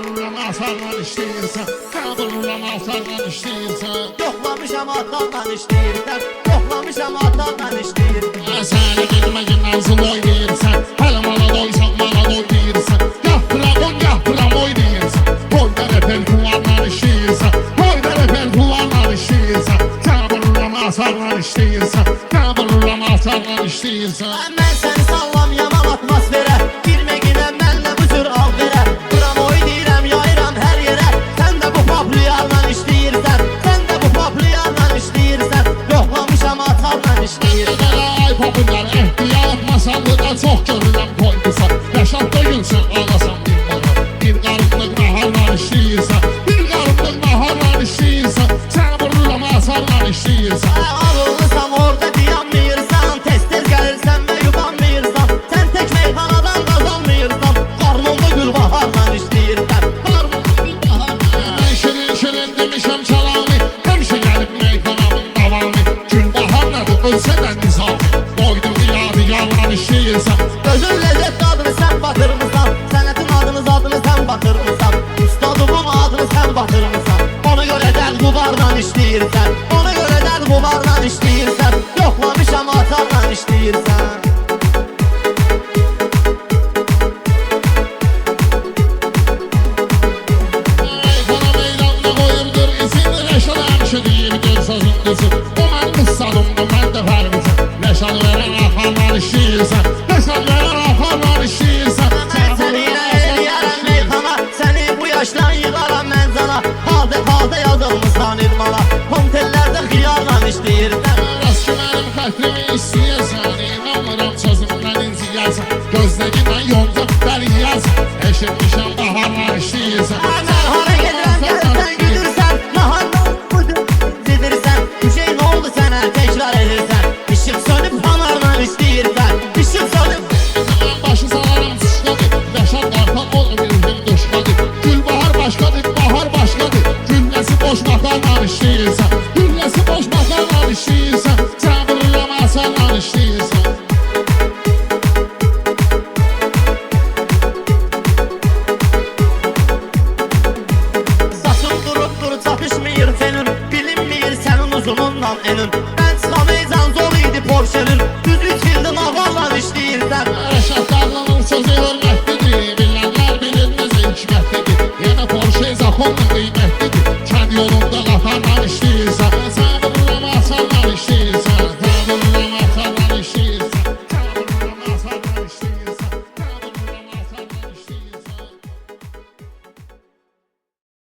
vururam asarla işləyirsən, sənə vururam asarla işləyirsən. Yoxlamışam atanla işləyirsən, yoxlamışam atanla işləyirsən. Səni bilməyindən zul oynayırsan, hələ mala doysan mala doy deyirsən. Yapıram oynayırsan, boyda repel kuvarla işləyirsən, boyda repel kuvarla işləyirsən. Sənə vururam asarla işləyirsən, sənə vururam asarla işləyirsən. Mən səni sallamayam atmosferə, girməginə mənlə bu cür al verə. Duram oynayıram, yayıram hər yerə. Sən də bu papliyarla işləyirsən, sən də bu papliyarla işləyirsən. Yoxlamışam atanla işləyirsən. Ay popülər ehtiyat masallıda çox görürəm koydusan. Yaşat da gülsün ağasan bir bana. Bir qarınlıq naharla işləyirsən, bir qarınlıq naharla işləyirsən. Sənə vururam asarla işləyirsən. Ağıllısam orada dayanmayırsan, tez-tez gəlirsən və yubanmayırsan. Sən tək meyxanadan qazanmayırsan, qarnında gülbaharla işləyirsən. Mən şirin demişəm çalami, həmişə gəlib meyxanamın davamı. Gülbahar nədir ölsə də nizami, doyduğu yadigarla işləyirsən. Özün lezzət adını sən batırmısan, sənətin adını zadını sən batırmısan. Ustadımın adını sən batırmısan. Ona görə dəl qubarla işləyirsən, ona görə dəl qubarla işləyirsən. Yoxlamışam atanla işləyirsən. Meyxana meydanda qoyubdur izin, Rəşad həmişə deyibdir sözün düzü. O mənim ustadımdır, mən də fərqizim. Rəşad verən axarla işləyirsən, Rəşad verən axarla işləyirsən. Mən səni ilə eləyərəm meyxana, səni bu yaşdan yığaram mən cana. Haldə yazılmışsan irmana, kontellərdə xiyarla işləyirsən. Rast ki mənim xətrimi istəyirsən, inanmıram sözümdən inciyərsən. Gözləginə yonca bəliyərsən, eşitmişəm baharla işləyirsən.